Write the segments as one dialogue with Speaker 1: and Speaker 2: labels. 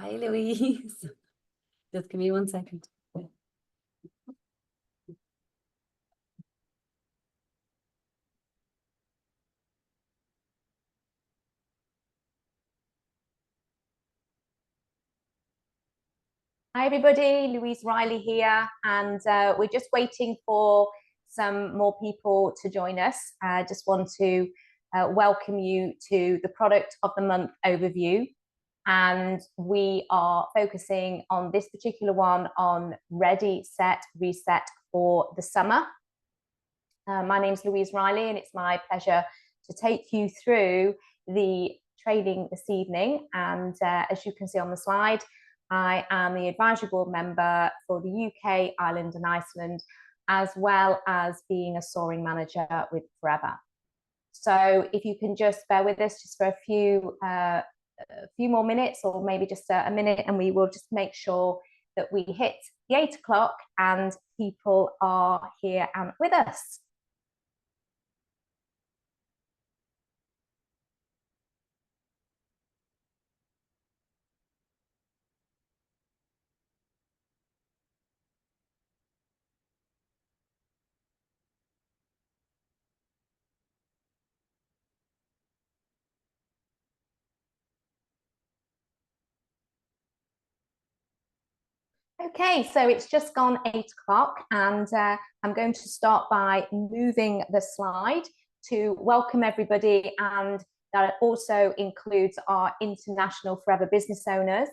Speaker 1: Hi, Louise. Just give me 1 second.
Speaker 2: Hi everybody, Louise Riley here, and we're just waiting for some more people to join us. I just want to welcome you to the product of the month overview, and we are focusing on this particular one on Ready, Set, Reset for the summer. My name's Louise Riley, and it's my pleasure to take you through the training this evening. And as you can see on the slide, I am the advisory board member for the UK, Ireland and Iceland, as well as being a soaring manager with Forever. So if you can just bear with us just for a few more minutes, or maybe just a minute, and we will just make sure that we hit the 8 o'clock and people are here and with us. Okay, so it's just gone 8 o'clock, and I'm going to start by moving the slide to welcome everybody, and that also includes our international Forever business owners.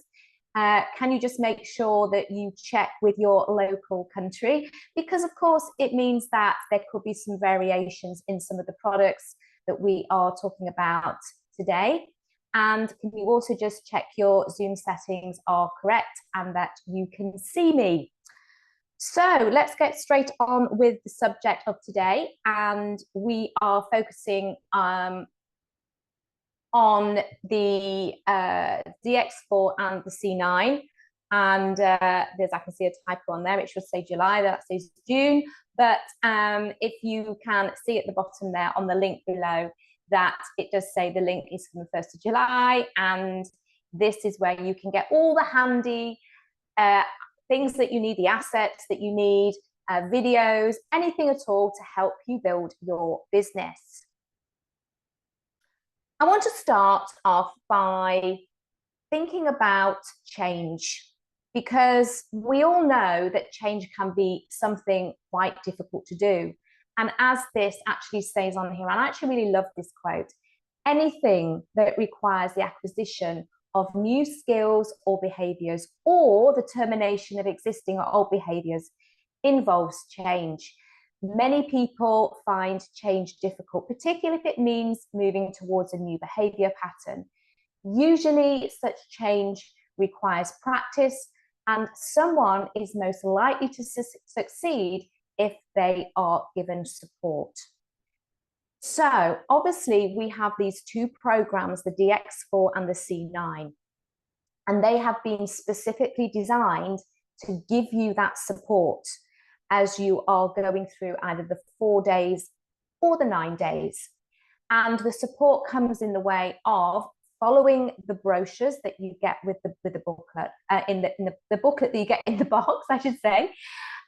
Speaker 2: Can you just make sure that you check with your local country? Because of course it means that there could be some variations in some of the products that we are talking about today. And can you also just check your Zoom settings are correct and that you can see me? So let's get straight on with the subject of today. And we are focusing on the DX4 and the C9. And there's, I can see a typo on there. It should say July, that says June. But if you can see at the bottom there on the link below, that it does say the link is from the 1st of July, and this is where you can get all the handy things that you need, the assets that you need, videos, anything at all to help you build your business. I want to start off by thinking about change, because we all know that change can be something quite difficult to do. And as this actually stays on here, and I actually really love this quote, anything that requires the acquisition of new skills or behaviors, or the termination of existing or old behaviors, involves change. Many people find change difficult, particularly if it means moving towards a new behavior pattern. Usually such change requires practice, and someone is most likely to succeed if they are given support. So obviously we have these two programs, the DX4 and the C9, and they have been specifically designed to give you that support as you are going through either the 4 days or the 9 days. And the support comes in the way of following the brochures that you get with the booklet, in the booklet that you get in the box, I should say.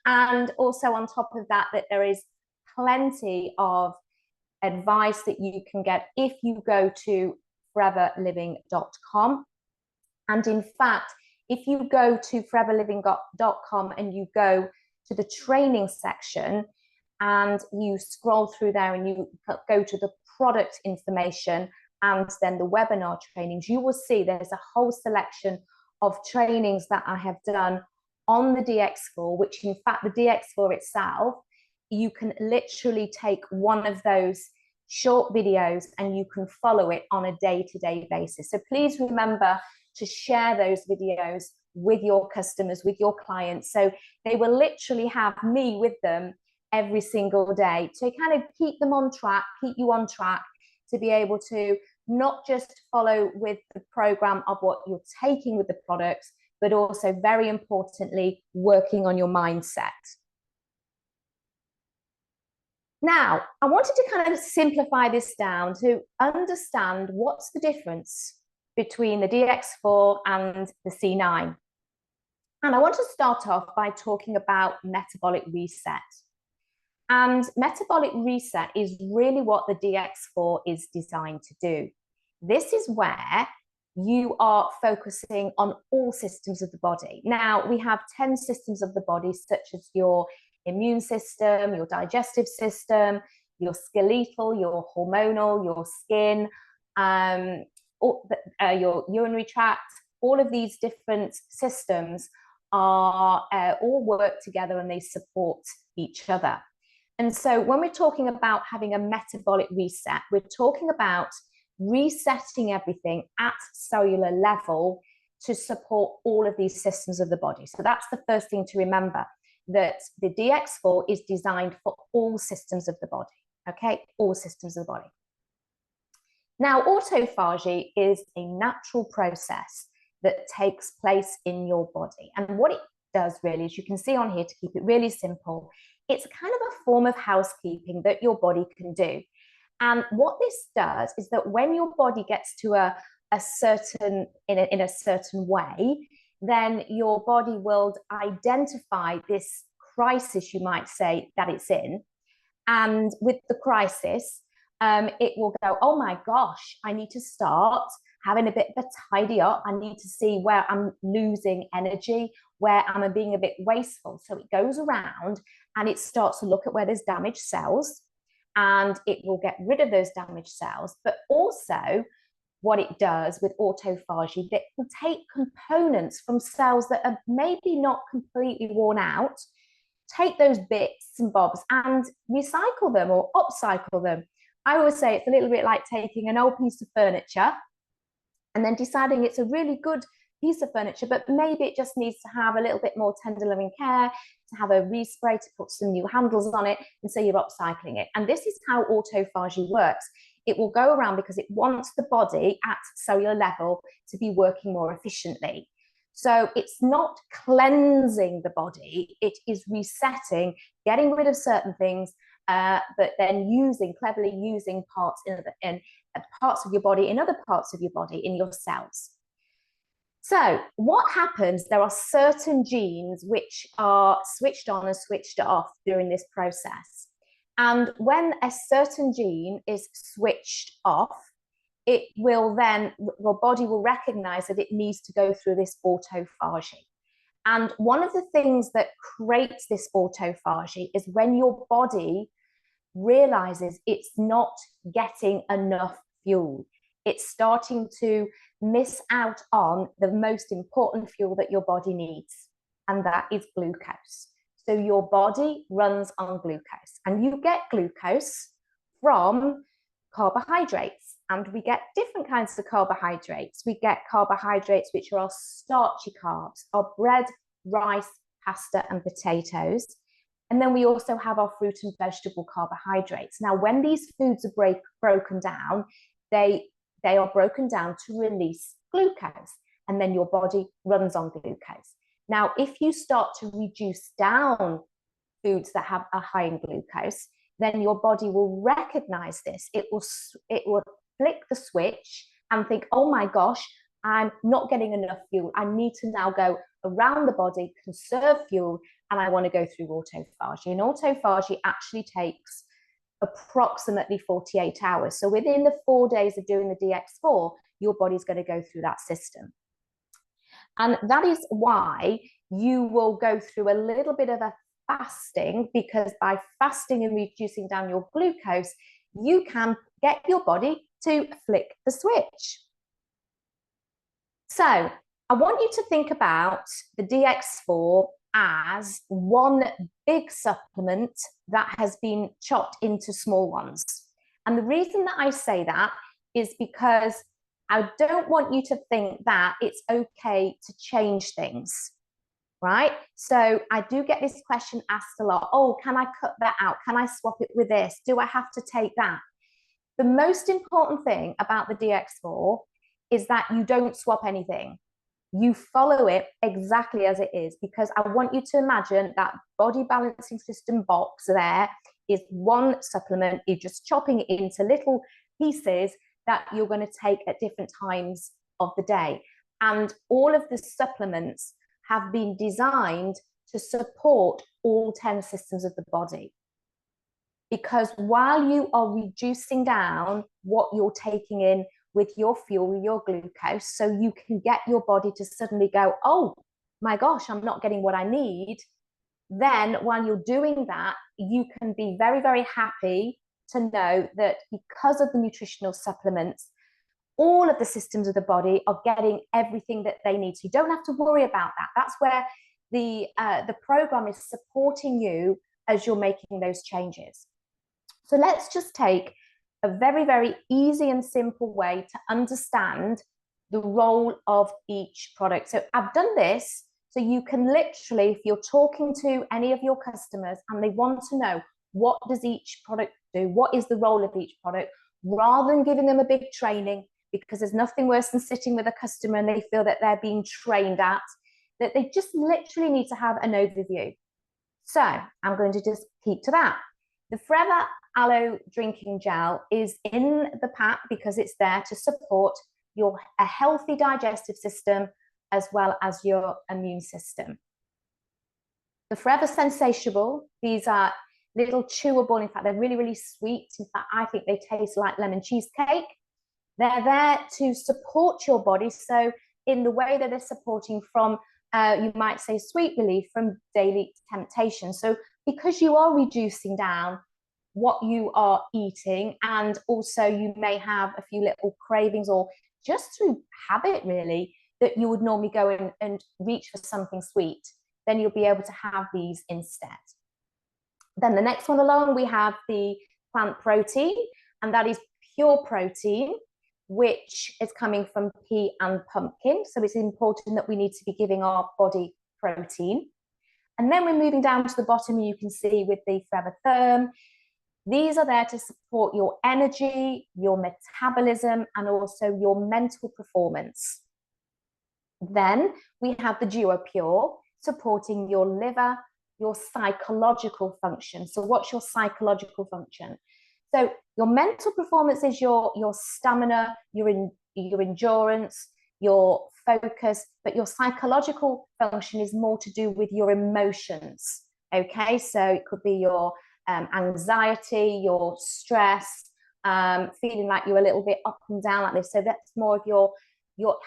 Speaker 2: And also on top of that, that there is plenty of advice that you can get if you go to foreverliving.com. And in fact, if you go to foreverliving.com and you go to the training section and you scroll through there and you go to the product information and then the webinar trainings, you will see there's a whole selection of trainings that I have done on the DX4, which in fact the DX4 itself, you can literally take one of those short videos and you can follow it on a day-to-day basis. So please remember to share those videos with your customers, with your clients, so they will literally have me with them every single day to kind of keep them on track, keep you on track, to be able to not just follow with the program of what you're taking with the products, but also very importantly, working on your mindset. Now, I wanted to kind of simplify this down to understand what's the difference between the DX4 and the C9. And I want to start off by talking about metabolic reset. And metabolic reset is really what the DX4 is designed to do. This is where you are focusing on all systems of the body. Now, we have 10 systems of the body, such as your immune system, your digestive system, your skeletal, your hormonal, your skin, your urinary tract. All of these different systems are all work together and they support each other. And so when we're talking about having a metabolic reset, we're talking about resetting everything at cellular level to support all of these systems of the body. So that's the first thing to remember, that the DX4 is designed for all systems of the body, okay? All systems of the body. Now, autophagy is a natural process that takes place in your body. And what it does really, as you can see on here, to keep it really simple, it's kind of a form of housekeeping that your body can do. And what this does is that when your body gets to a certain way, then your body will identify this crisis, you might say, that it's in. And with the crisis, it will go, oh my gosh, I need to start having a bit of a tidy up. I need to see where I'm losing energy, where I'm being a bit wasteful. So it goes around and it starts to look at where there's damaged cells, and it will get rid of those damaged cells. But also what it does with autophagy, that will take components from cells that are maybe not completely worn out, take those bits and bobs and recycle them or upcycle them. I always say it's a little bit like taking an old piece of furniture and then deciding it's a really good piece of furniture, but maybe it just needs to have a little bit more tender loving care, to have a respray, to put some new handles on it, and so you're upcycling it. And this is how autophagy works. It will go around because it wants the body at cellular level to be working more efficiently. So it's not cleansing the body, it is resetting, getting rid of certain things, but then cleverly using parts in parts of your body, in other parts of your body, in your cells. So what happens, there are certain genes which are switched on and switched off during this process. And when a certain gene is switched off, it will then, your body will recognize that it needs to go through this autophagy. And one of the things that creates this autophagy is when your body realizes it's not getting enough fuel. It's starting to miss out on the most important fuel that your body needs, and that is glucose. So your body runs on glucose, and you get glucose from carbohydrates, and we get different kinds of carbohydrates. We get carbohydrates which are starchy carbs, our bread, rice, pasta, and potatoes. And then we also have our fruit and vegetable carbohydrates. Now, when these foods are broken down, they are broken down to release glucose, and then your body runs on glucose. Now, if you start to reduce down foods that have a high in glucose, then your body will recognize this. It will flick the switch and think, oh my gosh, I'm not getting enough fuel. I need to now go around the body, conserve fuel, and I want to go through autophagy. And autophagy actually takes approximately 48 hours. So within the 4 days of doing the DX4, your body's going to go through that system. And that is why you will go through a little bit of a fasting, because by fasting and reducing down your glucose, you can get your body to flick the switch. So I want you to think about the DX4 as one big supplement that has been chopped into small ones. And the reason that I say that is because I don't want you to think that it's okay to change things, right? So I do get this question asked a lot. Oh, can I cut that out? Can I swap it with this? Do I have to take that? The most important thing about the DX4 is that you don't swap anything. You follow it exactly as it is, because I want you to imagine that body balancing system box there is one supplement. You're just chopping it into little pieces that you're going to take at different times of the day. And all of the supplements have been designed to support all 10 systems of the body. Because while you are reducing down what you're taking in with your fuel, your glucose, so you can get your body to suddenly go, oh my gosh, I'm not getting what I need. Then while you're doing that, you can be very, very happy to know that because of the nutritional supplements, all of the systems of the body are getting everything that they need. So you don't have to worry about that. That's where the program is supporting you as you're making those changes. So let's just take a very, very easy and simple way to understand the role of each product. So I've done this so you can literally, if you're talking to any of your customers and they want to know what does each product do, what is the role of each product, rather than giving them a big training, because there's nothing worse than sitting with a customer and they feel that they're being trained at, that they just literally need to have an overview. So I'm going to just keep to that. The Forever Aloe Drinking Gel is in the pack because it's there to support a healthy digestive system as well as your immune system. The Forever Sensatiable, these are little chewable. In fact, they're really, really sweet. In fact, I think they taste like lemon cheesecake. They're there to support your body. So in the way that they're supporting from, you might say, sweet relief from daily temptation. So because you are reducing down what you are eating, and also you may have a few little cravings or just through habit really, that you would normally go in and reach for something sweet, then you'll be able to have these instead. Then the next one along, we have the plant protein, and that is pure protein, which is coming from pea and pumpkin. So it's important that we need to be giving our body protein. And then we're moving down to the bottom, you can see with the Forever Therm. These are there to support your energy, your metabolism, and also your mental performance. Then we have the Duo Pure, supporting your liver, your psychological function. So what's your psychological function? So your mental performance is your stamina, your endurance, your focus, but your psychological function is more to do with your emotions. Okay, so it could be your anxiety, your stress, feeling like you're a little bit up and down like this. So that's more of your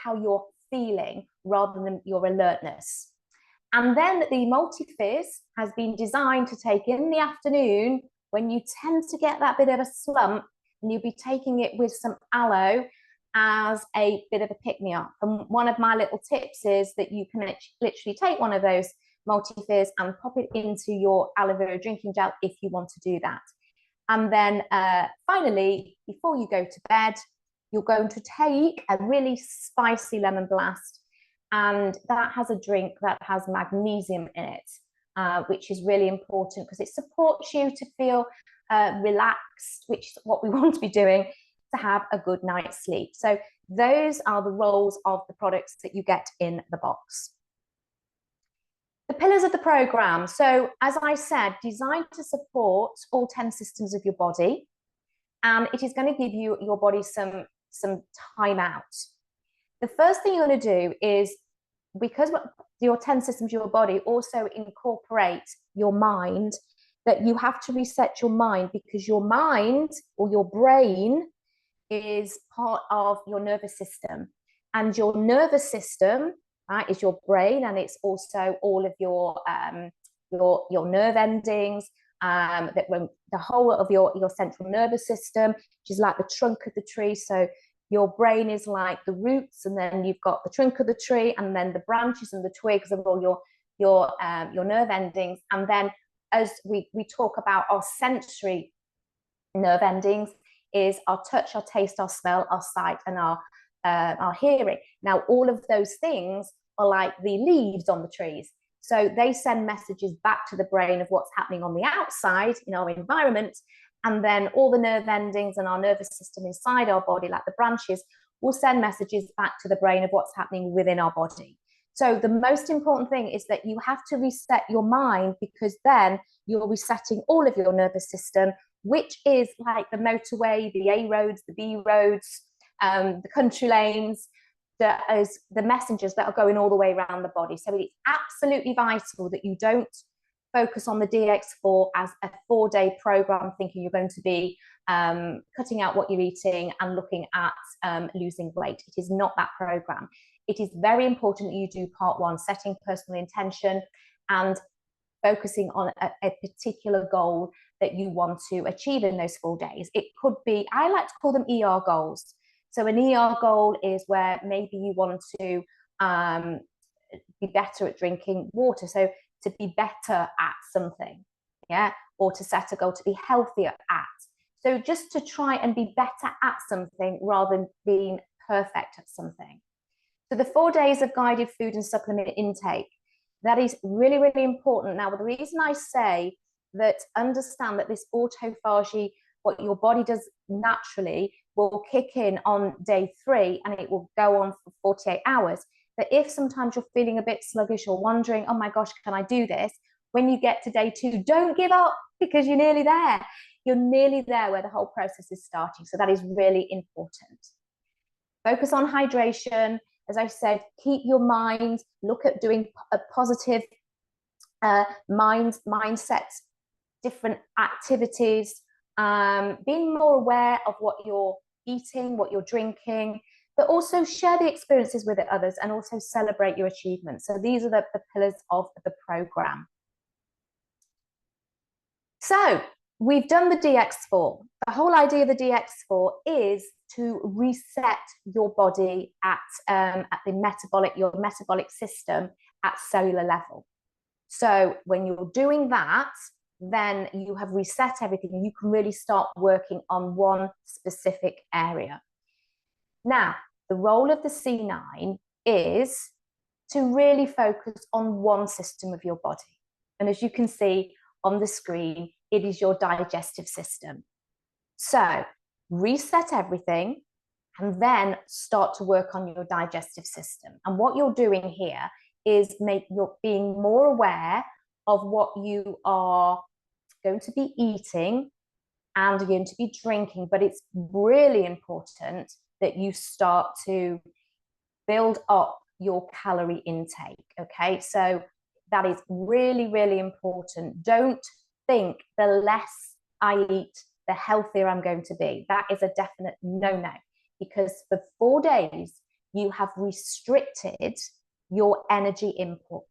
Speaker 2: how you're feeling rather than your alertness. And then the multi-fizz has been designed to take in the afternoon when you tend to get that bit of a slump, and you'll be taking it with some aloe as a bit of a pick-me-up. And one of my little tips is that you can literally take one of those multi-fizz and pop it into your aloe vera drinking gel if you want to do that. And then finally, before you go to bed, you're going to take a really spicy lemon blast, and that has a drink that has magnesium in it, which is really important because it supports you to feel relaxed, which is what we want to be doing to have a good night's sleep. So those are the roles of the products that you get in the box. The pillars of the program. So as I said, designed to support all 10 systems of your body, and it is going to give you your body some time out. The first thing you're going to do is, because your 10 systems of your body also incorporate your mind, that you have to reset your mind, because your mind or your brain is part of your nervous system, and your nervous system, right, is your brain, and it's also all of your nerve endings, that when the whole of your central nervous system, which is like the trunk of the tree. So your brain is like the roots, and then you've got the trunk of the tree, and then the branches and the twigs of all your nerve endings. And then as we talk about our sensory nerve endings, is our touch, our taste, our smell, our sight, and our hearing. Now, all of those things are like the leaves on the trees. So they send messages back to the brain of what's happening on the outside in our environment. And then all the nerve endings and our nervous system inside our body, like the branches, will send messages back to the brain of what's happening within our body. So the most important thing is that you have to reset your mind, because then you're resetting all of your nervous system, which is like the motorway, the A roads, the B roads, the country lanes, the messengers that are going all the way around the body. So it's absolutely vital that you don't focus on the DX4 as a 4-day program, thinking you're going to be cutting out what you're eating and looking at losing weight. It is not that program. It is very important that you do part 1, setting personal intention and focusing on a particular goal that you want to achieve in those 4 days. It could be, I like to call them ER goals. So an ER goal is where maybe you want to be better at drinking water. So to be better at something, yeah, or to set a goal to be healthier at. So just to try and be better at something rather than being perfect at something. So the 4 days of guided food and supplement intake, that is really, really important. Now, the reason I say that, understand that this autophagy, what your body does naturally, will kick in on day 3 and it will go on for 48 hours. But if sometimes you're feeling a bit sluggish or wondering, oh my gosh, can I do this? When you get to day 2, don't give up, because you're nearly there. You're nearly there where the whole process is starting. So that is really important. Focus on hydration. As I said, keep your mind, look at doing a positive mindset, different activities, being more aware of what you're eating, what you're drinking, but also share the experiences with others and also celebrate your achievements. So these are the pillars of the program. So we've done the DX4. The whole idea of the DX4 is to reset your body at your metabolic system at cellular level. So when you're doing that, then you have reset everything and you can really start working on one specific area. Now, the role of the C9 is to really focus on one system of your body. And as you can see on the screen, it is your digestive system. So reset everything and then start to work on your digestive system. And what you're doing here is you're being more aware of what you are going to be eating and you're going to be drinking. But it's really important that you start to build up your calorie intake. Okay, so that is really, really important. Don't think the less I eat, the healthier I'm going to be. That is a definite no-no, because for 4 days you have restricted your energy input.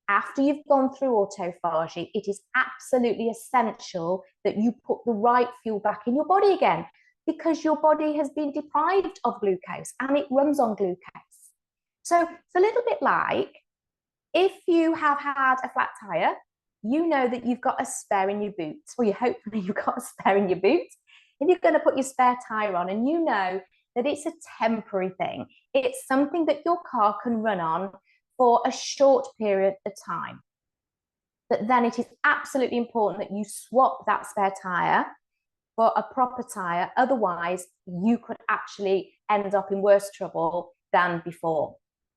Speaker 2: After you've gone through autophagy, it is absolutely essential that you put the right fuel back in your body again, because your body has been deprived of glucose and it runs on glucose. So it's a little bit like if you have had a flat tire, you know that you've got a spare in your boots, or hopefully you've got a spare in your boots, and you're going to put your spare tire on, and you know that it's a temporary thing. It's something that your car can run on for a short period of time. But then it is absolutely important that you swap that spare tire for a proper tire. Otherwise, you could actually end up in worse trouble than before.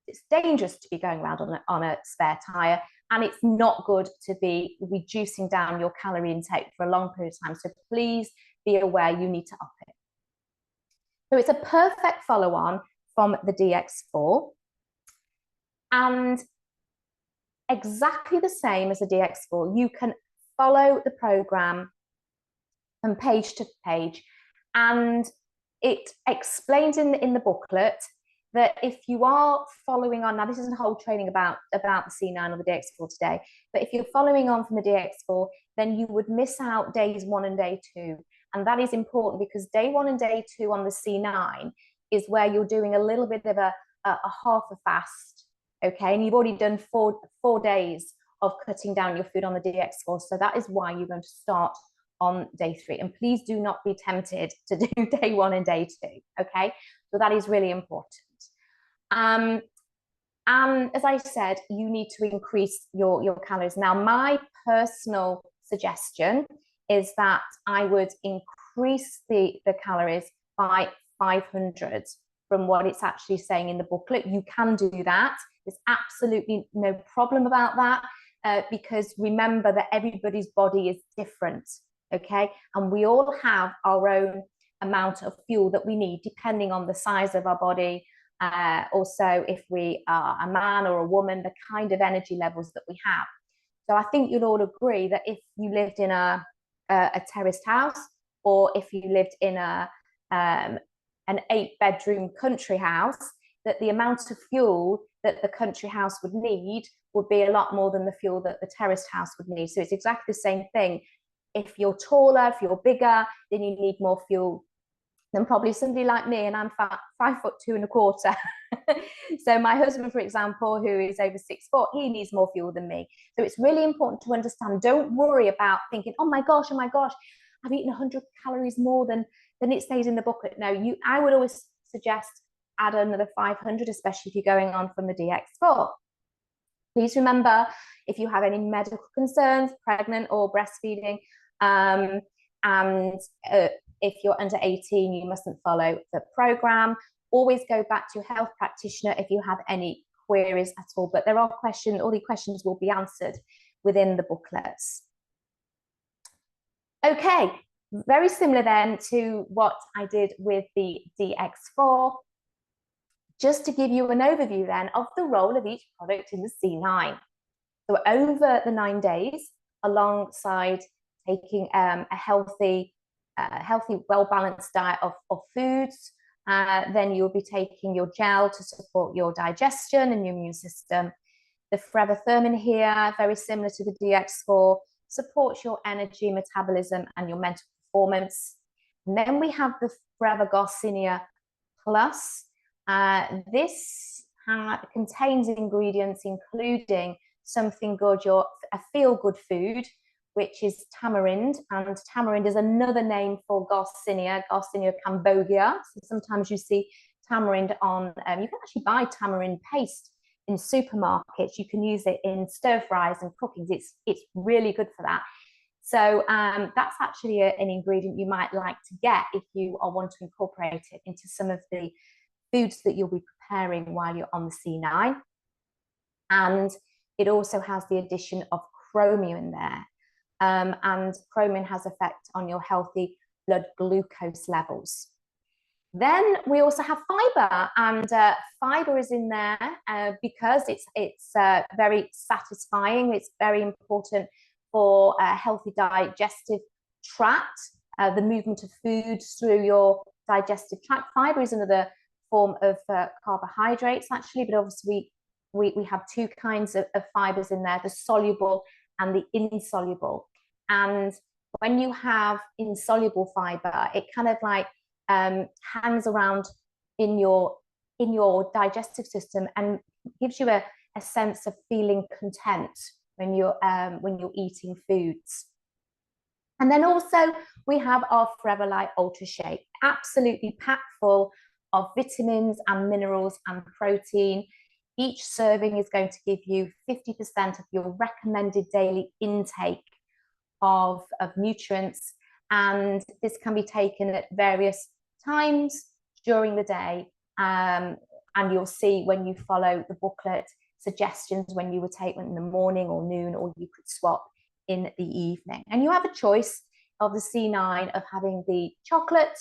Speaker 2: It's dangerous to be going around on a spare tire, and it's not good to be reducing down your calorie intake for a long period of time. So please be aware you need to up it. So it's a perfect follow-on from the DX4, and exactly the same as the DX4. You can follow the program from page to page, and it explains in the booklet that if you are following on, now this isn't a whole training about the C9 or the DX4 today, but if you're following on from the DX4, then you would miss out days 1 and day 2. And that is important because day 1 and day 2 on the C9 is where you're doing a little bit of a half a fast, okay? And you've already done four days of cutting down your food on the DX4. So that is why you're going to start on day 3. And please do not be tempted to do day 1 and day 2, okay? So that is really important. And as I said, you need to increase your calories. Now, my personal suggestion is that I would increase the calories by 500 from what it's actually saying in the booklet. You can do that. There's absolutely no problem about that, because remember that everybody's body is different, okay? And we all have our own amount of fuel that we need depending on the size of our body, Also, if we are a man or a woman, the kind of energy levels that we have. So I think you'll all agree that if you lived in a terraced house, or if you lived in an 8-bedroom country house, that the amount of fuel that the country house would need would be a lot more than the fuel that the terraced house would need. So it's exactly the same thing. If you're taller, if you're bigger, then you need more fuel than probably somebody like me, and I'm 5'2.25". So my husband, for example, who is over 6 foot, he needs more fuel than me. So it's really important to understand. Don't worry about thinking, oh my gosh, I've eaten 100 calories more than it stays in the booklet. No, I would always suggest add another 500, especially if you're going on from the DX4. Please remember, if you have any medical concerns, pregnant or breastfeeding, and if you're under 18, you mustn't follow the program. Always go back to your health practitioner if you have any queries at all. But there are questions, all the questions will be answered within the booklets. Okay, very similar then to what I did with the DX4. Just to give you an overview then of the role of each product in the C9. So over the 9 days, alongside taking a healthy, well-balanced diet of foods, then you'll be taking your gel to support your digestion and your immune system. The Forever Thermin here, very similar to the DX4, supports your energy, metabolism, and your mental performance. And then we have the Forever Garcinia Plus. This contains ingredients including something good, a feel-good food, which is tamarind. And tamarind is another name for Garcinia cambogia. So sometimes you see tamarind on, you can actually buy tamarind paste in supermarkets. You can use it in stir fries and cookings. It's really good for that. So that's actually an ingredient you might like to get if you want to incorporate it into some of the foods that you'll be preparing while you're on the C9. And it also has the addition of chromium in there. And chromium has effect on your healthy blood glucose levels. Then we also have fiber, and fiber is in there because it's very satisfying. It's very important for a healthy digestive tract, the movement of foods through your digestive tract. Fiber is another form of carbohydrates, actually, but obviously we have two kinds of fibers in there, the soluble and the insoluble. And when you have insoluble fiber, it kind of like hangs around in your digestive system and gives you a sense of feeling content when you're eating foods. And then also we have our Forever Light Ultra Shake, absolutely packed full of vitamins and minerals and protein. Each serving is going to give you 50% of your recommended daily intake of nutrients, and this can be taken at various times during the day, and you'll see when you follow the booklet suggestions when you would take one in the morning or noon, or you could swap in the evening. And you have a choice of the C9 of having the chocolate,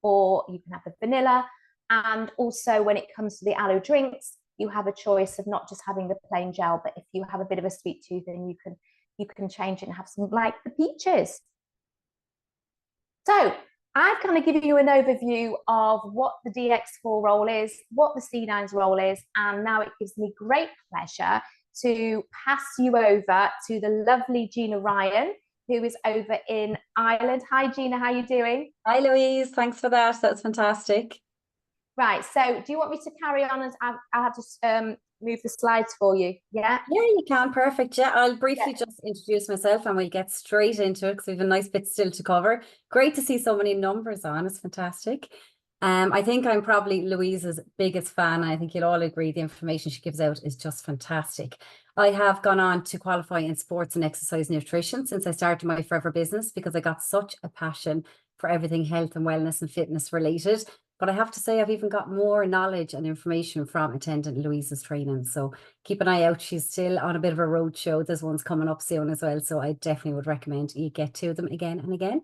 Speaker 2: or you can have the vanilla. And also when it comes to the aloe drinks, you have a choice of not just having the plain gel, but if you have a bit of a sweet tooth, then you can change it and have some like the peaches. So I've kind of given you an overview of what the DX4 role is, what the C9's role is, and now it gives me great pleasure to pass you over to the lovely Gina Ryan, who is over in Ireland. Hi, Gina, how are you doing?
Speaker 1: Hi, Louise. Thanks for that. That's fantastic.
Speaker 2: Right, so do you want me to carry on as I have to move the slides for you? Yeah?
Speaker 1: Yeah, you can. Perfect. Yeah, I'll briefly just introduce myself and we'll get straight into it because we have a nice bit still to cover. Great to see so many numbers on. It's fantastic. I think I'm probably Louise's biggest fan. I think you'll all agree the information she gives out is just fantastic. I have gone on to qualify in sports and exercise nutrition since I started my Forever business because I got such a passion for everything health and wellness and fitness related. But I have to say I've even got more knowledge and information from attending Louise's training. So keep an eye out. She's still on a bit of a road show. There's one's coming up soon as well. So I definitely would recommend you get to them again and again.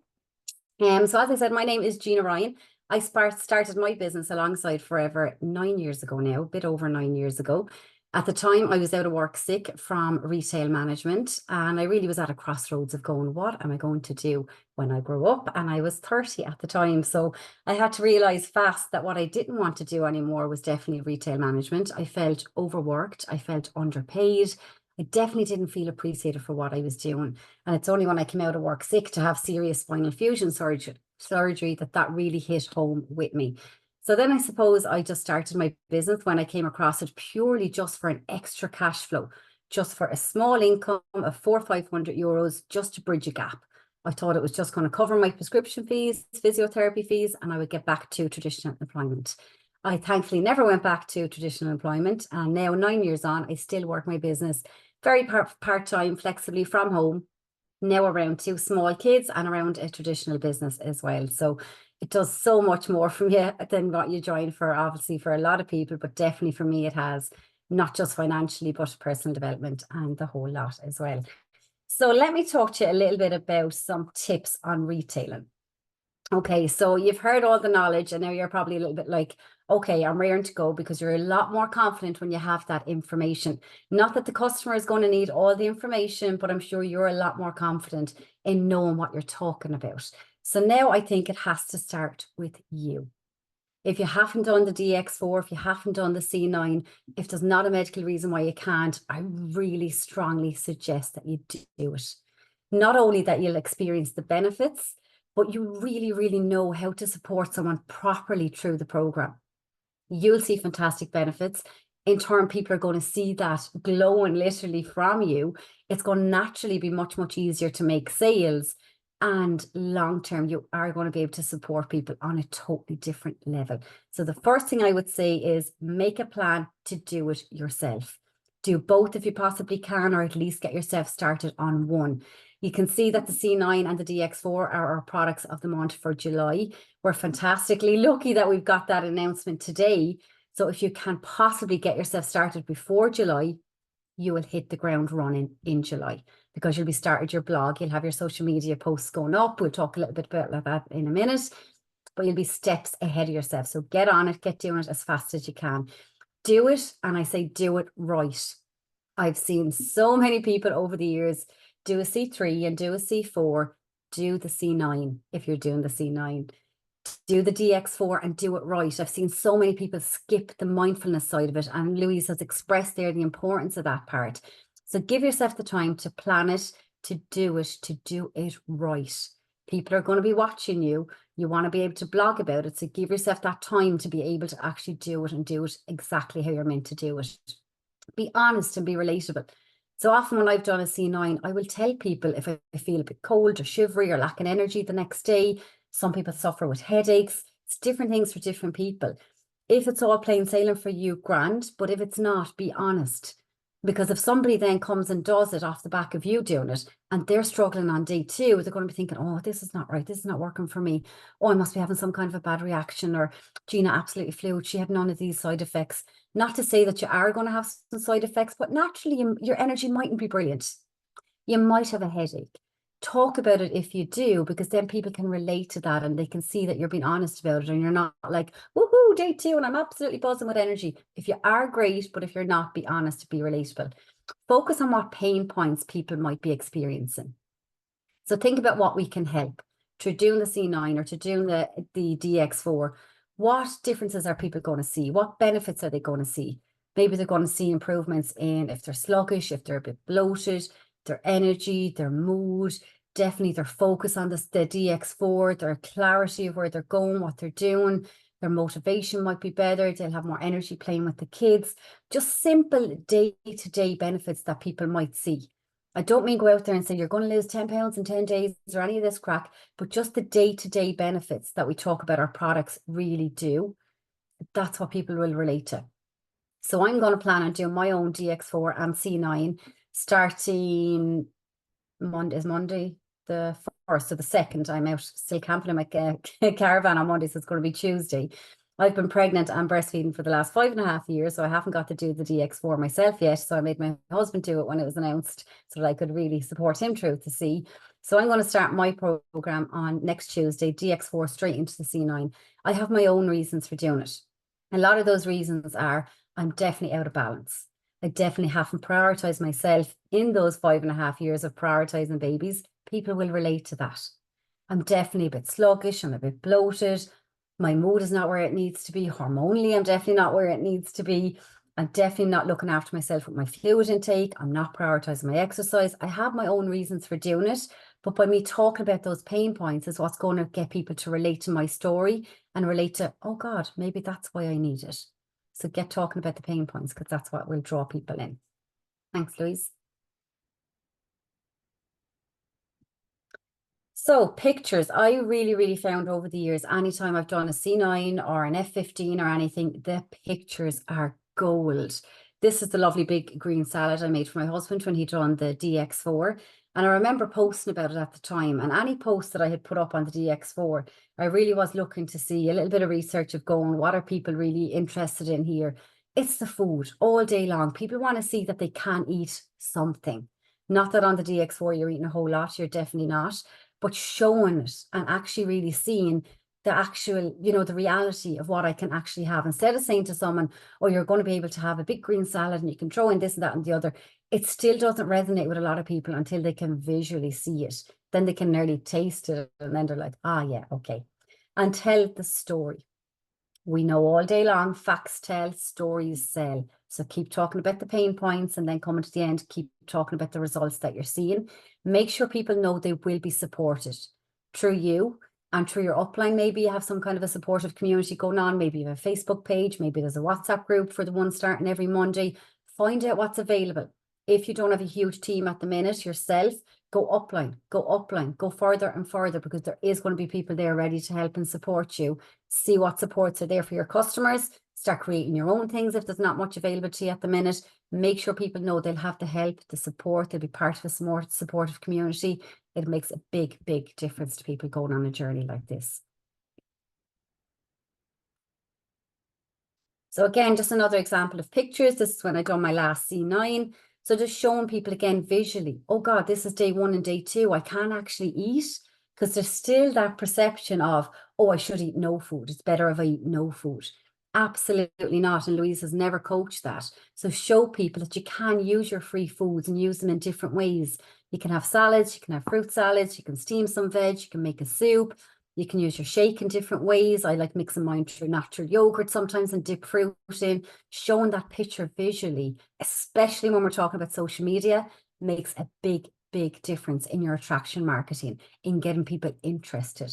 Speaker 1: So as I said, my name is Gina Ryan. I started my business alongside Forever 9 years ago now, a bit over 9 years ago. At the time, I was out of work sick from retail management, and I really was at a crossroads of going, what am I going to do when I grow up? And I was 30 at the time. So I had to realize fast that what I didn't want to do anymore was definitely retail management. I felt overworked. I felt underpaid. I definitely didn't feel appreciated for what I was doing. And it's only when I came out of work sick to have serious spinal fusion surgery that really hit home with me. So then I suppose I just started my business when I came across it purely just for an extra cash flow, just for a small income of 400 or 500 euros, just to bridge a gap. I thought it was just going to cover my prescription fees, physiotherapy fees, and I would get back to traditional employment. I thankfully never went back to traditional employment. And now 9 years on, I still work my business very part-time, flexibly from home, now around 2 small kids and around a traditional business as well. So it does so much more from you than what you join for, obviously, for a lot of people, but definitely for me, it has, not just financially, but personal development and the whole lot as well. So let me talk to you a little bit about some tips on retailing. Okay, so you've heard all the knowledge, and now you're probably a little bit like, okay, I'm raring to go, because you're a lot more confident when you have that information. Not that the customer is going to need all the information, but I'm sure you're a lot more confident in knowing what you're talking about. So now I think it has to start with you. If you haven't done the DX4, if you haven't done the C9, if there's not a medical reason why you can't, I really strongly suggest that you do it. Not only that you'll experience the benefits, but you really, really know how to support someone properly through the program. You'll see fantastic benefits. In turn, people are going to see that glowing literally from you. It's going to naturally be much, much easier to make sales. And long term, you are going to be able to support people on a totally different level. So the first thing I would say is make a plan to do it yourself. Do both if you possibly can, or at least get yourself started on one. You can see that the C9 and the DX4 are our products of the month for July. We're fantastically lucky that we've got that announcement today. So if you can possibly get yourself started before July, you will hit the ground running in July, because you'll be started your blog, you'll have your social media posts going up. We'll talk a little bit about that in a minute, but you'll be steps ahead of yourself. So get on it, get doing it as fast as you can. Do it, and I say do it right. I've seen so many people over the years do a C3 and do a C4, do the C9 if you're doing the C9. Do the DX4 and do it right. I've seen so many people skip the mindfulness side of it, and Louise has expressed there the importance of that part. So give yourself the time to plan it, to do it right. People are going to be watching you. You want to be able to blog about it. So give yourself that time to be able to actually do it, and do it exactly how you're meant to do it. Be honest and be relatable. So often when I've done a C9, I will tell people if I feel a bit cold or shivery or lacking energy the next day. Some people suffer with headaches. It's different things for different people. If it's all plain sailing for you, grand. But if it's not, be honest. Because if somebody then comes and does it off the back of you doing it, and they're struggling on day 2, they're going to be thinking, oh, this is not right. This is not working for me. Oh, I must be having some kind of a bad reaction. Or Gina absolutely flew. She had none of these side effects. Not to say that you are going to have some side effects, but naturally your energy mightn't be brilliant. You might have a headache. Talk about it if you do, because then people can relate to that and they can see that you're being honest about it, and you're not like, woohoo, day 2 and I'm absolutely buzzing with energy. If you are, great, but if you're not, be honest, be relatable. Focus on what pain points people might be experiencing. So think about what we can help through doing the C9 or to doing the DX4. What differences are people going to see? What benefits are they going to see? Maybe they're going to see improvements in if they're sluggish, if they're a bit bloated, their energy, their mood, definitely their focus on the DX4, their clarity of where they're going, what they're doing, their motivation might be better, they'll have more energy playing with the kids. Just simple day-to-day benefits that people might see. I don't mean go out there and say you're going to lose 10 pounds in 10 days or any of this crack, but just the day-to-day benefits that we talk about our products really do. That's what people will relate to. So I'm going to plan on doing my own DX4 and C9 starting Monday the 1st or the 2nd. I'm out still camping in my caravan on Monday, so it's going to be Tuesday. I've been pregnant and breastfeeding for the last 5.5 years, so I haven't got to do the DX4 myself yet. So I made my husband do it when it was announced so that I could really support him through to C. So I'm going to start my program on next Tuesday, DX4 straight into the C9. I have my own reasons for doing it. A lot of those reasons are I'm definitely out of balance. I definitely haven't prioritized myself in those 5.5 years of prioritizing babies. People will relate to that. I'm definitely a bit sluggish. I'm a bit bloated. My mood is not where it needs to be. Hormonally, I'm definitely not where it needs to be. I'm definitely not looking after myself with my fluid intake. I'm not prioritizing my exercise. I have my own reasons for doing it. But by me talking about those pain points is what's going to get people to relate to my story and relate to, oh God, maybe that's why I need it. So get talking about the pain points because that's what will draw people in. Thanks, Louise. So pictures, I really found over the years, anytime I've done a C9 or an F15 or anything, the pictures are gold. This is the lovely big green salad I made for my husband when he done the DX4. And I remember posting about it at the time. And any post that I had put up on the DX4, I really was looking to see a little bit of research of going, what are people really interested in here? It's the food all day long. People want to see that they can eat something. Not that on the DX4 you're eating a whole lot, you're definitely not, but showing it and actually really seeing the actual, the reality of what I can actually have. Instead of saying to someone, oh, you're going to be able to have a big green salad and you can throw in this and that and the other, it still doesn't resonate with a lot of people until they can visually see it. Then they can nearly taste it and then they're like, ah, yeah, okay. And tell the story. We know all day long, facts tell, stories sell. So keep talking about the pain points and then coming to the end, keep talking about the results that you're seeing. Make sure people know they will be supported through you and through your upline. Maybe you have some kind of a supportive community going on. Maybe you have a Facebook page. Maybe there's a WhatsApp group for the one starting every Monday. Find out what's available. If you don't have a huge team at the minute yourself, go upline, go further and further because there is going to be people there ready to help and support you. See what supports are there for your customers. Start creating your own things if there's not much available to you at the minute. Make sure people know they'll have the help, the support, they'll be part of a more supportive community. It makes a big difference to people going on a journey like this. So again, just another example of pictures. This is when I done my last C9. So just showing people again visually, oh God, this is day 1 and day 2. I can't actually eat because there's still that perception of, oh, I should eat no food. It's better if I eat no food. Absolutely not. And Louise has never coached that. So show people that you can use your free foods and use them in different ways. You can have salads, you can have fruit salads, you can steam some veg, you can make a soup. You can use your shake in different ways. I like mixing mine through natural yogurt sometimes and dip fruit in. Showing that picture visually, especially when we're talking about social media, makes a big difference in your attraction marketing, in getting people interested.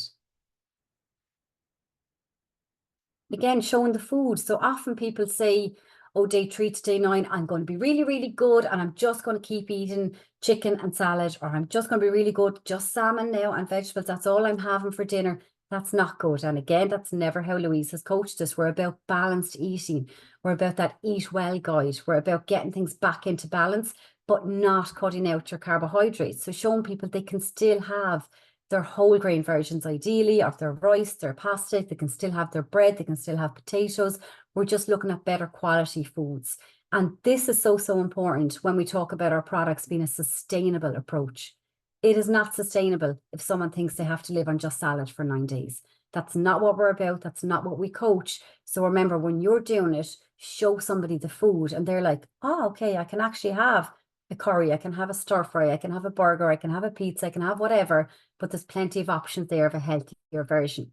Speaker 1: Again, showing the food. So often people say, oh, day 3 to day 9, I'm going to be really good and I'm just going to keep eating chicken and salad, or I'm just going to be really good, just salmon now and vegetables. That's all I'm having for dinner. That's not good. And again, that's never how Louise has coached us. We're about balanced eating. We're about that eat well guide. We're about getting things back into balance, but not cutting out your carbohydrates. So showing people they can still have their whole grain versions, ideally, of their rice, their pasta. They can still have their bread. They can still have potatoes. We're just looking at better quality foods. And this is so important when we talk about our products being a sustainable approach. It is not sustainable if someone thinks they have to live on just salad for 9 days. That's not what we're about. That's not what we coach. So remember, when you're doing it, show somebody the food and they're like, oh, okay, I can actually have a curry, I can have a stir fry, I can have a burger, I can have a pizza, I can have whatever, but there's plenty of options there of a healthier version.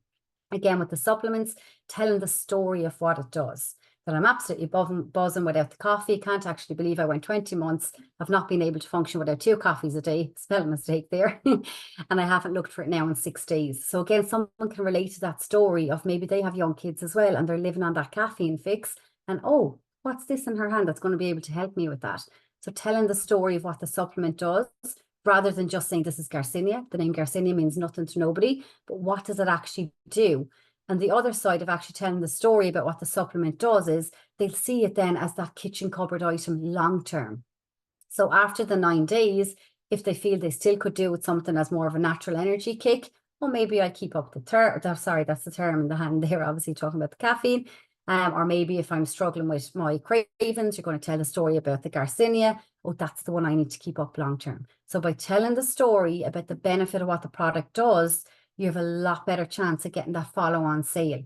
Speaker 1: Again, with the supplements, telling the story of what it does. That I'm absolutely buzzing without the coffee. Can't actually believe I went 20 months of not being able to function without 2 coffees a day. Spelling mistake there. And I haven't looked for it now in 6 days. So again, someone can relate to that story of maybe they have young kids as well and they're living on that caffeine fix. And oh, what's this in her hand that's going to be able to help me with that? So telling the story of what the supplement does, rather than just saying this is Garcinia. The name Garcinia means nothing to nobody, but what does it actually do? And the other side of actually telling the story about what the supplement does is they'll see it then as that kitchen cupboard item long term. So after the 9 days, if they feel they still could do with something as more of a natural energy kick, oh, maybe I keep up the sorry, that's the term in the hand there, obviously talking about the caffeine. Or maybe if I'm struggling with my cravings, you're going to tell the story about the Garcinia. Oh, that's the one I need to keep up long term. So by telling the story about the benefit of what the product does, you have a lot better chance of getting that follow-on sale.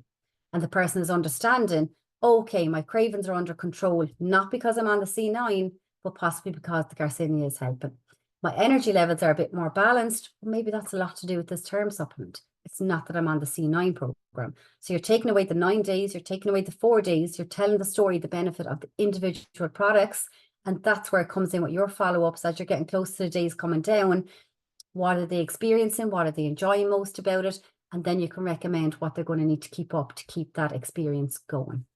Speaker 1: And the person is understanding, okay, my cravings are under control, not because I'm on the C9, but possibly because the Garcinia is helping. My energy levels are a bit more balanced. Maybe that's a lot to do with this term supplement. It's not that I'm on the C9 program. So you're taking away the 9 days, you're taking away the 4 days, you're telling the story, the benefit of the individual products. And that's where it comes in with your follow-ups as you're getting close to the days coming down. What are they experiencing? What are they enjoying most about it? And then you can recommend what they're going to need to keep up to keep that experience going.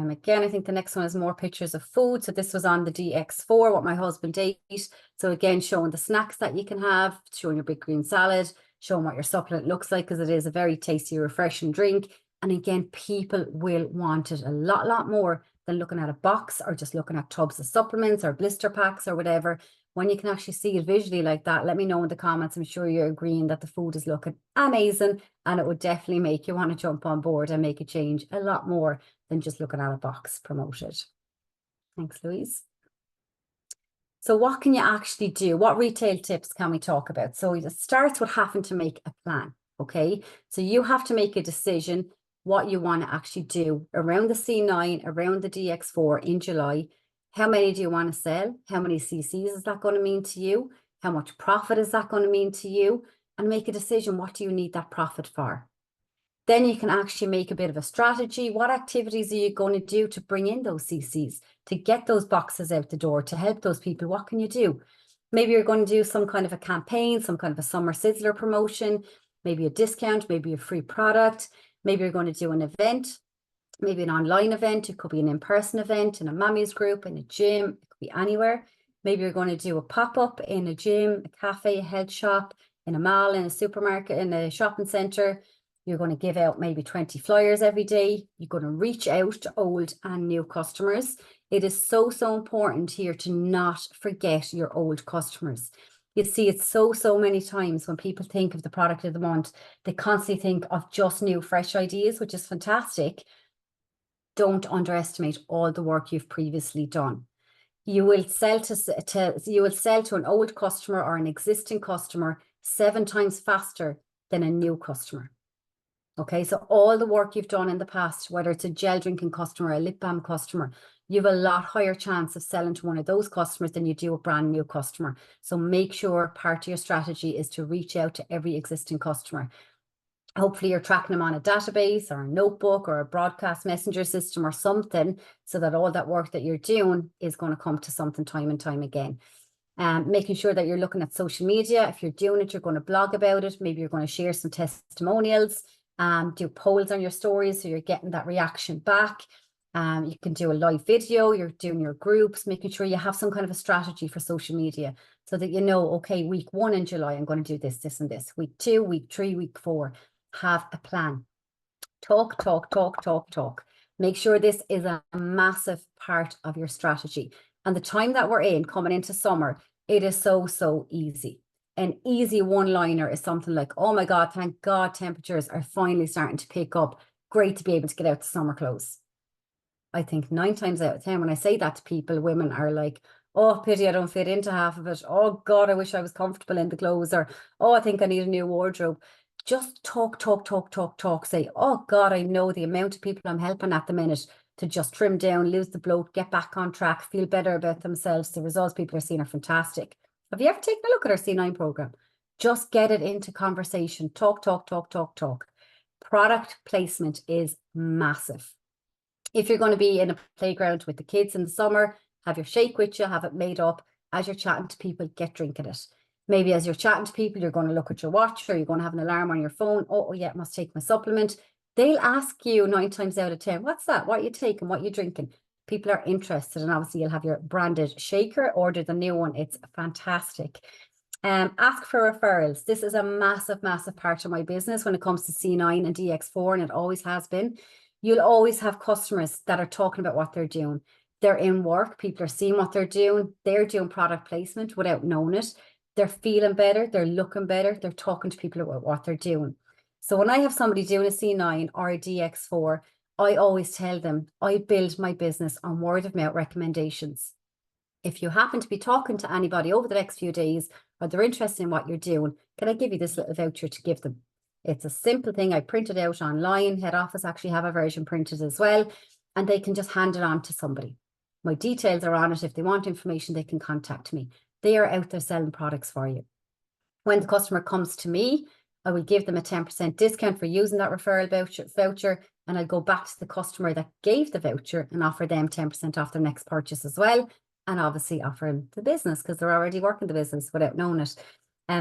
Speaker 1: Again, I think the next one is more pictures of food. So this was on the DX4, what my husband ate. So again, showing the snacks that you can have, showing your big green salad, showing what your supplement looks like, because it is a very tasty, refreshing drink. And again, people will want it a lot more than looking at a box or just looking at tubs of supplements or blister packs or whatever. When you can actually see it visually like that, let me know in the comments. I'm sure you're agreeing that the food is looking amazing, and it would definitely make you want to jump on board and make a change a lot more than just looking at a box promoted. Thanks, Louise. So what can you actually do? What retail tips can we talk about? So it starts with having to make a plan, okay? So you have to make a decision what you want to actually do around the C9, around the DX4 in July. How many do you want to sell? How many CCs is that going to mean to you? How much profit is that going to mean to you? And make a decision, what do you need that profit for? Then you can actually make a bit of a strategy. What activities are you going to do to bring in those CCs, to get those boxes out the door, to help those people? What can you do? Maybe you're going to do some kind of a campaign, some kind of a summer sizzler promotion, maybe a discount, maybe a free product. Maybe you're going to do an event, maybe an online event. It could be an in-person event in a mommy's group, in a gym. It could be anywhere. Maybe you're going to do a pop-up in a gym, a cafe, a health shop, in a mall, in a supermarket, in a shopping centre. You're going to give out maybe 20 flyers every day. You're going to reach out to old and new customers. It is so important here to not forget your old customers. You see it so many times when people think of the product of the month, they constantly think of just new, fresh ideas, which is fantastic. Don't underestimate all the work you've previously done. You will sell to an old customer or an existing customer 7 times faster than a new customer. Okay, so all the work you've done in the past, whether it's a gel drinking customer, a lip balm customer, you have a lot higher chance of selling to one of those customers than you do a brand new customer. So make sure part of your strategy is to reach out to every existing customer. Hopefully you're tracking them on a database or a notebook or a broadcast messenger system or something, so that all that work that you're doing is going to come to something time and time again. Making sure that you're looking at social media. If you're doing it, you're going to blog about it. Maybe you're going to share some testimonials. Do polls on your stories so you're getting that reaction back. You can do a live video, you're doing your groups, making sure you have some kind of a strategy for social media so that you know, okay, week 1 in July, I'm going to do this, this, and this. Week 2, week 3, week 4, have a plan. Talk. Make sure this is a massive part of your strategy. And the time that we're in, coming into summer, it is so easy. An easy one-liner is something like, oh my God, thank God temperatures are finally starting to pick up. Great to be able to get out the summer clothes. I think 9 times out of 10, when I say that to people, women are like, oh, pity I don't fit into half of it. Oh God, I wish I was comfortable in the clothes. Or, oh, I think I need a new wardrobe. Just talk. Say, oh God, I know the amount of people I'm helping at the minute to just trim down, lose the bloat, get back on track, feel better about themselves. The results people are seeing are fantastic. Have you ever taken a look at our C9 program? Just get it into conversation. Talk. Product placement is massive. If you're going to be in a playground with the kids in the summer, have your shake with you, have it made up. As you're chatting to people, get drinking it. Maybe as you're chatting to people, you're going to look at your watch, or you're going to have an alarm on your phone. Oh yeah, must take my supplement. They'll ask you 9 times out of 10, what's that? What are you taking? What are you drinking? People are interested, and obviously you'll have your branded shaker. Order the new one. It's fantastic. Ask for referrals. This is a massive part of my business when it comes to C9 and DX4, and it always has been. You'll always have customers that are talking about what they're doing. They're in work. People are seeing what they're doing. They're doing product placement without knowing it. they're feeling better, they're looking better, they're talking to people about what they're doing. So when I have somebody doing a C9 or a DX4, I always tell them, I build my business on word of mouth recommendations. If you happen to be talking to anybody over the next few days, or they're interested in what you're doing, can I give you this little voucher to give them? It's a simple thing. I printed out online. Head office actually have a version printed as well, and they can just hand it on to somebody. My details are on it. If they want information, they can contact me. They are out there selling products for you. When the customer comes to me, I will give them a 10% discount for using that referral voucher, and I'll go back to the customer that gave the voucher and offer them 10% off their next purchase as well. And obviously offer them the business because they're already working the business without knowing it.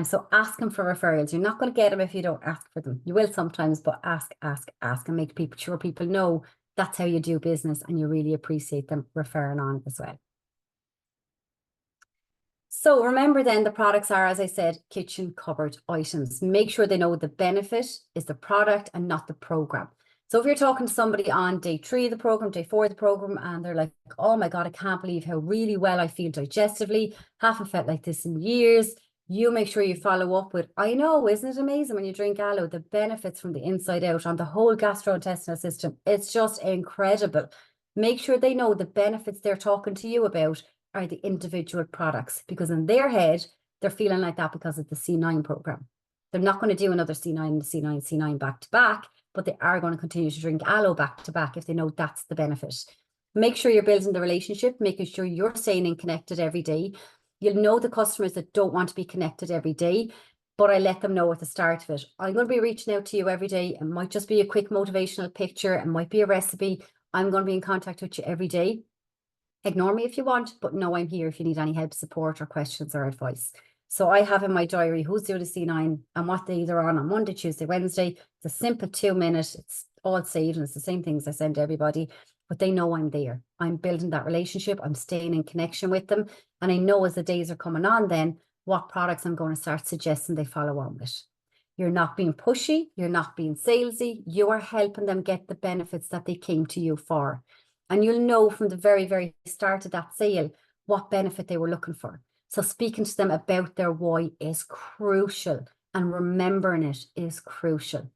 Speaker 1: So ask them for referrals. You're not going to get them if you don't ask for them. You will sometimes, but ask, and make sure people know that's how you do business and you really appreciate them referring on as well. So remember then, the products are, as I said, kitchen cupboard items. Make sure they know the benefit is the product and not the program. So if you're talking to somebody on day 3 of the program, day 4 of the program, and they're like, oh my God, I can't believe how really well I feel digestively. Haven't felt like this in years. You make sure you follow up with, I know, isn't it amazing when you drink aloe, the benefits from the inside out on the whole gastrointestinal system. It's just incredible. Make sure they know the benefits they're talking to you about are the individual products, because in their head, they're feeling like that because of the C9 program. They're not going to do another C9, C9 back to back, but they are going to continue to drink aloe back to back if they know that's the benefit. Make sure you're building the relationship, making sure you're staying in connected every day. You'll know the customers that don't want to be connected every day, but I let them know at the start of it. I'm going to be reaching out to you every day. It might just be a quick motivational picture. It might be a recipe. I'm going to be in contact with you every day. Ignore me if you want, but know I'm here if you need any help, support, or questions or advice. So I have in my diary who's doing a C9 and what day they're on Monday, Tuesday, Wednesday. It's a simple 2 minute. It's all saved and it's the same things I send to everybody, but they know I'm there. I'm building that relationship. I'm staying in connection with them. And I know as the days are coming on then what products I'm going to start suggesting they follow on with. You're not being pushy. You're not being salesy. You are helping them get the benefits that they came to you for. And you'll know from the very, very start of that sale what benefit they were looking for. So speaking to them about their why is crucial, and remembering it is crucial,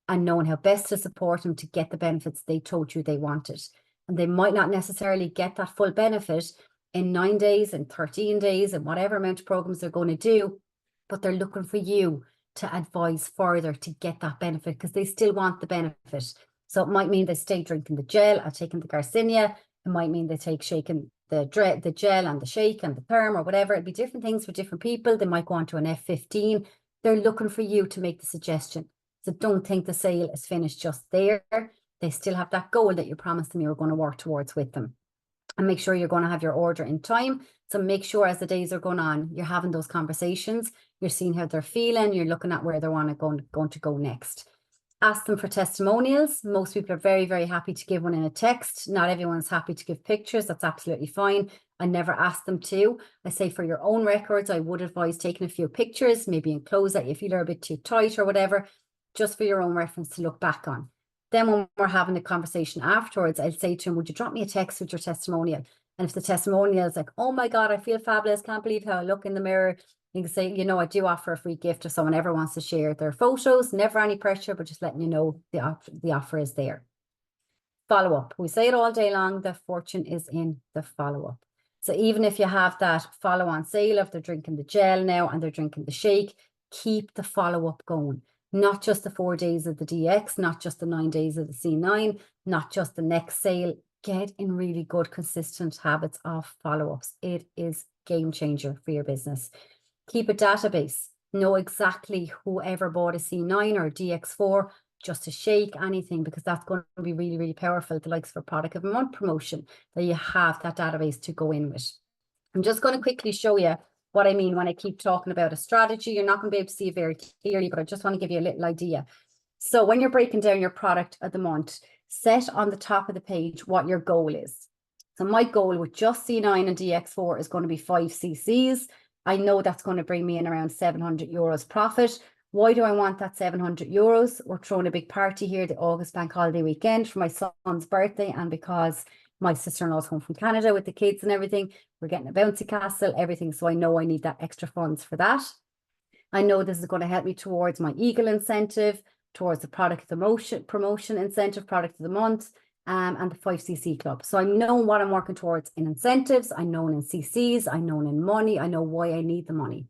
Speaker 1: and knowing how best to support them to get the benefits they told you they wanted. And they might not necessarily get that full benefit in 9 days and 13 days and whatever amount of programs they're going to do, but they're looking for you to advise further to get that benefit because they still want the benefit. So it might mean they stay drinking the gel or taking the Garcinia. It might mean they take shaking the gel and the shake and the therm or whatever. It'd be different things for different people. They might go on to an F15. They're looking for you to make the suggestion. So don't think the sale is finished just there. They still have that goal that you promised them you were going to work towards with them. And make sure you're going to have your order in time. So make sure as the days are going on, you're having those conversations. You're seeing how they're feeling. You're looking at where they want going to go next. Ask them for testimonials. Most people are very, very happy to give one in a text. Not everyone's happy to give pictures. That's absolutely fine. I never ask them to. I say for your own records, I would advise taking a few pictures, maybe in clothes that you feel are a bit too tight or whatever, just for your own reference to look back on. Then when we're having the conversation afterwards, I'll say to him, would you drop me a text with your testimonial? And if the testimonial is like, oh my God, I feel fabulous, can't believe how I look in the mirror, you can say, you know, I do offer a free gift if someone ever wants to share their photos. Never any pressure, but just letting you know the offer is there. Follow up. We say it all day long, the fortune is in the follow up. So even if you have that follow on sale, if they're drinking the gel now and they're drinking the shake, keep the follow up going. Not just the 4 days of the DX, not just the 9 days of the C9, not just the next sale. Get in really good, consistent habits of follow-ups. It is game changer for your business. Keep a database. Know exactly whoever bought a C9 or a DX4, just a shake, anything, because that's going to be really, really powerful. The likes for product of a month promotion, that you have that database to go in with. I'm just going to quickly show you what I mean when I keep talking about a strategy. You're not going to be able to see it very clearly, but I just want to give you a little idea. So when you're breaking down your product of the month, set on the top of the page what your goal is. So my goal with just C9 and DX4 is going to be 5 cc's. I know that's going to bring me in around €700 profit. Why do I want that €700? We're throwing a big party here, the August bank holiday weekend, for my son's birthday, and because My sister-in-law's home from Canada with the kids and everything. We're getting a bouncy castle, everything. So I know I need that extra funds for that. I know this is going to help me towards my Eagle incentive, towards the product promotion incentive, product of the month, and the 5cc club. So I know what I'm working towards in incentives. I know in CCs. I know in money. I know why I need the money.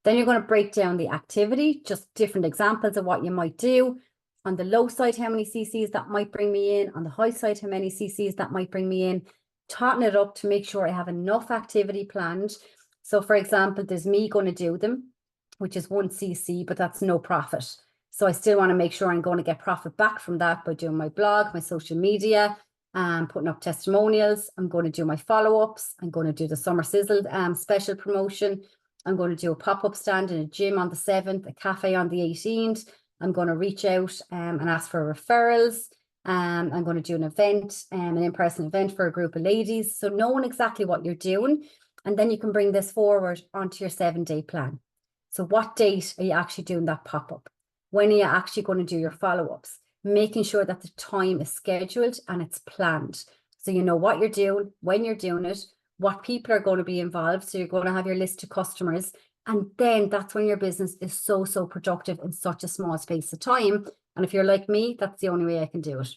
Speaker 1: Then you're going to break down the activity, just different examples of what you might do. On the low side, how many CCs that might bring me in. On the high side, how many CCs that might bring me in. Totten it up to make sure I have enough activity planned. So for example, there's me going to do them, which is 1 CC, but that's no profit. So I still want to make sure I'm going to get profit back from that by doing my blog, my social media, putting up testimonials. I'm going to do my follow-ups. I'm going to do the Summer Sizzle special promotion. I'm going to do a pop-up stand in a gym on the 7th, a cafe on the 18th. I'm going to reach out and ask for referrals. I'm going to do an event, an in-person event for a group of ladies. So knowing exactly what you're doing, and then you can bring this forward onto your 7-day plan. So what date are you actually doing that pop-up? When are you actually going to do your follow-ups? Making sure that the time is scheduled and it's planned. So you know what you're doing, when you're doing it, what people are going to be involved. So you're going to have your list of customers. And then that's when your business is so productive in such a small space of time. And if you're like me, that's the only way I can do it.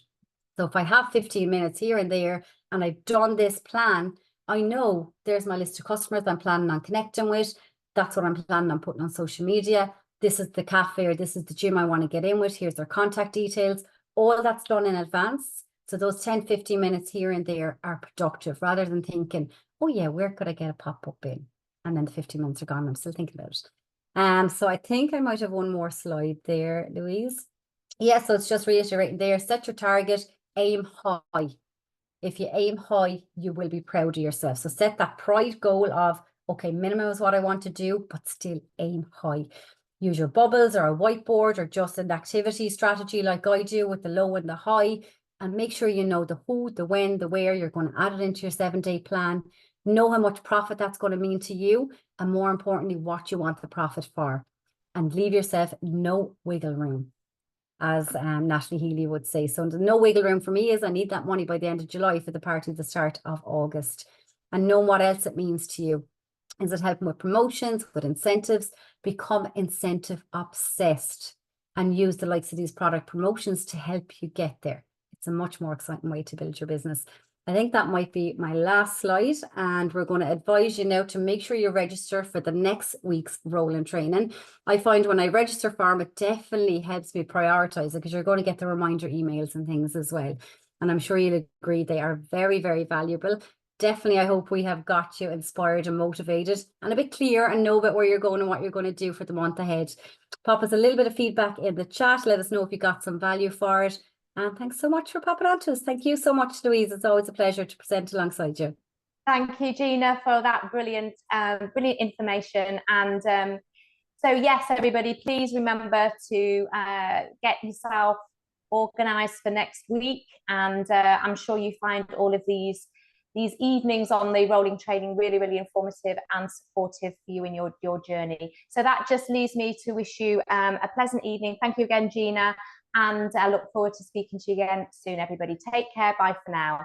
Speaker 1: So if I have 15 minutes here and there, and I've done this plan, I know there's my list of customers I'm planning on connecting with. That's what I'm planning on putting on social media. This is the cafe or this is the gym I want to get in with. Here's their contact details. All that's done in advance. So those 10, 15 minutes here and there are productive rather than thinking, oh yeah, where could I get a pop-up in? And then the 15 minutes are gone. I'm still thinking about it. So I think I might have one more slide there, Louise. Yeah, so it's just reiterating there, set your target, aim high. If you aim high, you will be proud of yourself. So set that pride goal of, okay, minimum is what I want to do, but still aim high. Use your bubbles or a whiteboard or just an activity strategy like I do with the low and the high, and make sure you know the who, the when, the where. You're going to add it into your 7-day plan. Know how much profit that's going to mean to you, and more importantly, what you want the profit for, and leave yourself no wiggle room, as Natalie Healy would say. So no wiggle room for me is I need that money by the end of July for the party at the start of August. And know what else it means to you. Is it helping with promotions, with incentives? Become incentive obsessed and use the likes of these product promotions to help you get there. It's a much more exciting way to build your business. I think that might be my last slide, and we're going to advise you now to make sure you register for the next week's rolling training. I find when I register for them, it definitely helps me prioritize it because you're going to get the reminder emails and things as well. And I'm sure you'll agree they are very, very valuable. Definitely, I hope we have got you inspired and motivated and a bit clear and know about where you're going and what you're going to do for the month ahead. Pop us a little bit of feedback in the chat. Let us know if you got some value for it. And thanks so much for popping on to us. Thank you so much, Louise. It's always a pleasure to present alongside you.
Speaker 2: Thank you, Gina, for that brilliant information. And so yes, everybody, please remember to get yourself organized for next week. And I'm sure you find all of these evenings on the rolling training really, really informative and supportive for you in your journey. So that just leaves me to wish you a pleasant evening. Thank you again, Gina. And I look forward to speaking to you again soon, everybody. Take care. Bye for now.